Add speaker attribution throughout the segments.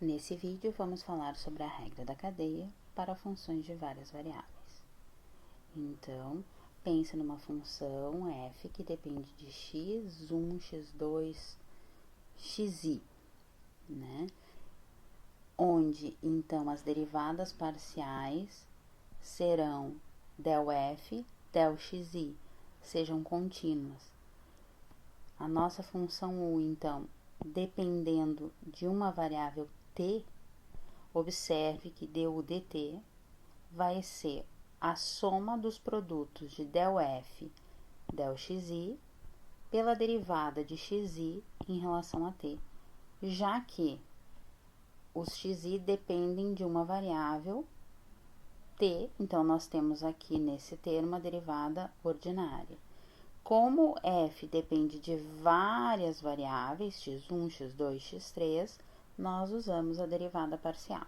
Speaker 1: Nesse vídeo, vamos falar sobre a regra da cadeia para funções de várias variáveis. Então, pense numa função f que depende de x1, x2, xi, né? Onde, então, as derivadas parciais serão ∇f, ∇xi, sejam contínuas. A nossa função u, então, dependendo de uma variável t, observe que du dt vai ser a soma dos produtos de ∇f, ∇xi, pela derivada de xi em relação a t, já que os xi dependem de uma variável t, então nós temos aqui nesse termo a derivada ordinária. Como f depende de várias variáveis, x1, x2, x3, nós usamos a derivada parcial.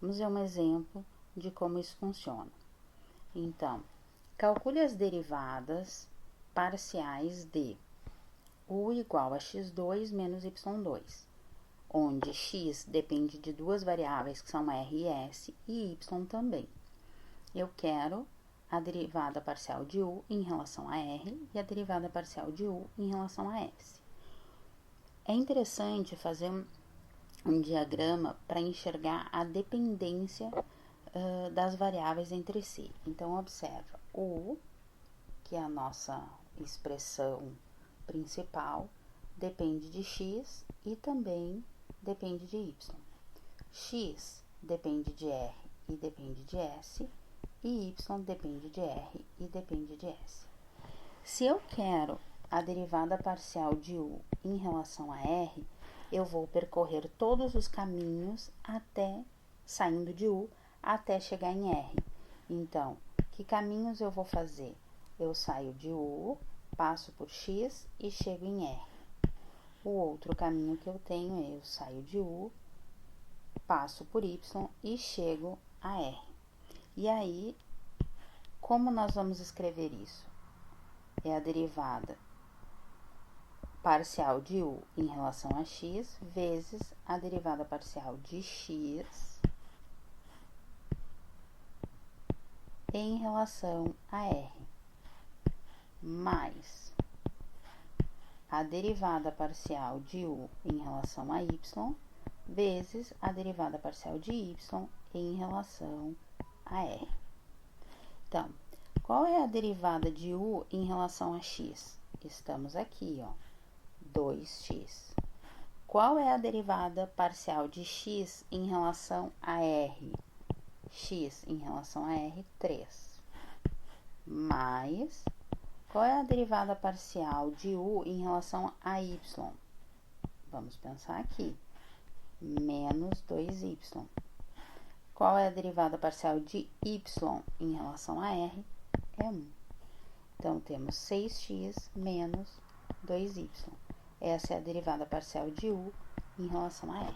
Speaker 1: Vamos ver um exemplo de como isso funciona. Então, calcule as derivadas parciais de u igual a x2 menos y2, onde x depende de duas variáveis que são r e s e y também. Eu quero a derivada parcial de u em relação a r e a derivada parcial de u em relação a s. É interessante fazer um diagrama para enxergar a dependência das variáveis entre si. Então, observa, u, que é a nossa expressão principal, depende de x e também depende de y. X depende de r e depende de s, e y depende de r e depende de s. Se eu quero a derivada parcial de u em relação a r, eu vou percorrer todos os caminhos até, saindo de u, até chegar em r. Então, que caminhos eu vou fazer? Eu saio de u, passo por x e chego em r. O outro caminho que eu tenho é eu saio de u, passo por y e chego a r. E aí, como nós vamos escrever isso? É a derivada parcial de u em relação a x vezes a derivada parcial de x em relação a r, mais a derivada parcial de u em relação a y vezes a derivada parcial de y em relação a r. Então, qual é a derivada de u em relação a x? Estamos aqui, ó, 2x. Qual é a derivada parcial de x em relação a r? X em relação a r, 3. Mais, qual é a derivada parcial de u em relação a y? Vamos pensar aqui, menos 2y. Qual é a derivada parcial de y em relação a r? É 1. Então, temos 6x menos 2y. Essa é a derivada parcial de u em relação a r.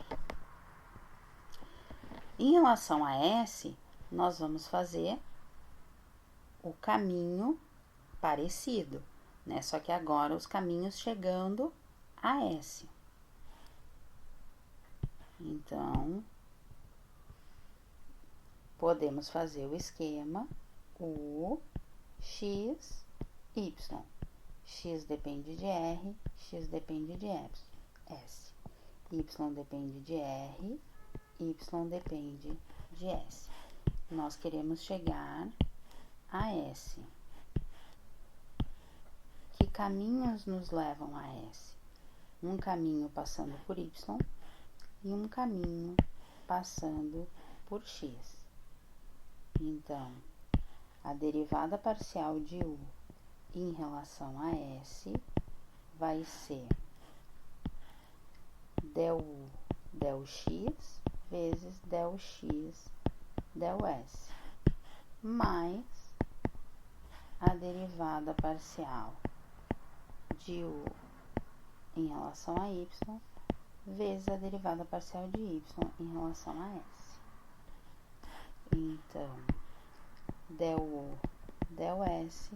Speaker 1: Em relação a s, nós vamos fazer o caminho parecido, né? Só que agora os caminhos chegando a s. Então, podemos fazer o esquema u, x, y. X depende de r, x depende de s. Y depende de r, y depende de s. Nós queremos chegar a s. Que caminhos nos levam a s? Um caminho passando por y e um caminho passando por x. Então, a derivada parcial de u em relação a s vai ser ∇u, ∇x vezes ∇x, ∇s, mais a derivada parcial de u em relação a y vezes a derivada parcial de y em relação a s. Então, ∇u, ∇s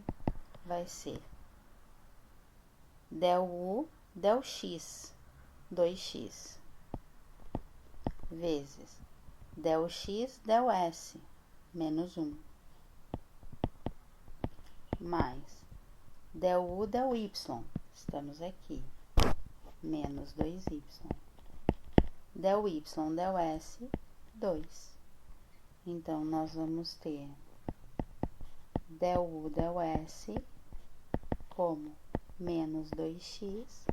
Speaker 1: vai ser ∇u, ∇x, 2x, vezes del x del s, menos 1, mais del u del y, estamos aqui, menos 2y, del y del s, 2. Então, nós vamos ter del u del s como menos 2x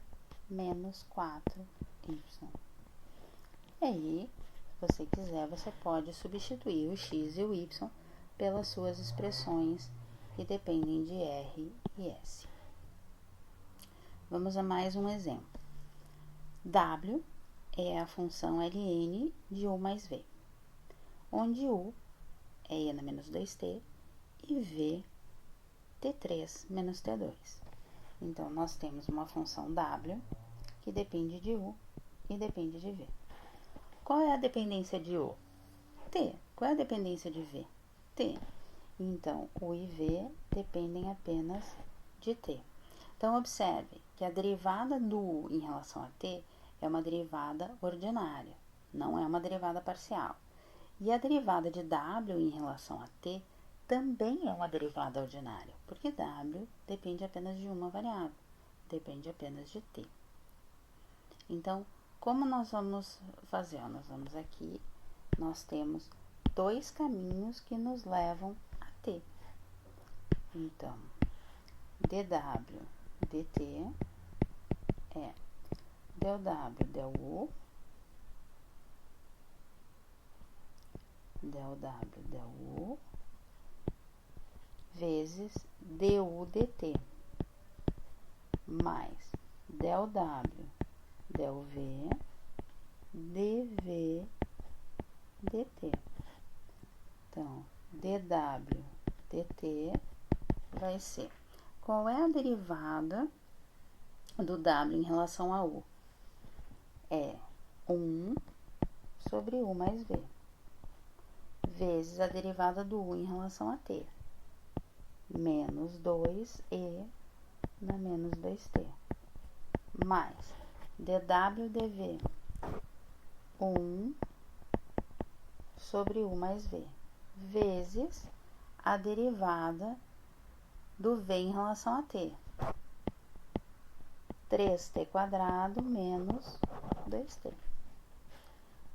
Speaker 1: menos 4y. E aí, se você quiser, você pode substituir o x e o y pelas suas expressões que dependem de R e S. Vamos a mais um exemplo. W é a função ln de u mais v, onde u é e na menos 2t e v t3 menos t2. Então, nós temos uma função w que depende de u e depende de v. Qual é a dependência de u? T. Qual é a dependência de v? T. Então, u e v dependem apenas de t. Então, observe que a derivada do u em relação a t é uma derivada ordinária, não é uma derivada parcial. E a derivada de w em relação a t também é uma derivada ordinária, porque w depende apenas de uma variável, depende apenas de t. Então, como nós vamos fazer? Nós vamos aqui, nós temos dois caminhos que nos levam a t. Então, dw dt é del w del u, del w del u, vezes du dt, mais del w del v dv dt. Então, dw dt vai ser, qual é a derivada do w em relação a u? É 1 sobre u mais v, vezes a derivada do u em relação a t, menos 2e na menos 2t, mais dw dv, 1 sobre u mais v, vezes a derivada do v em relação a t, 3t quadrado menos 2t.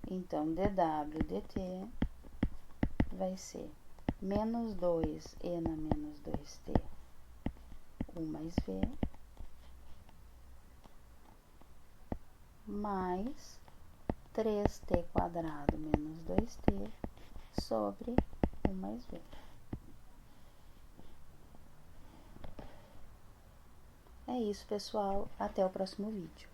Speaker 1: Então, dw dt vai ser menos 2e na menos 2t, u mais v, mais 3t quadrado menos 2t sobre u mais v. É isso, pessoal. Até o próximo vídeo.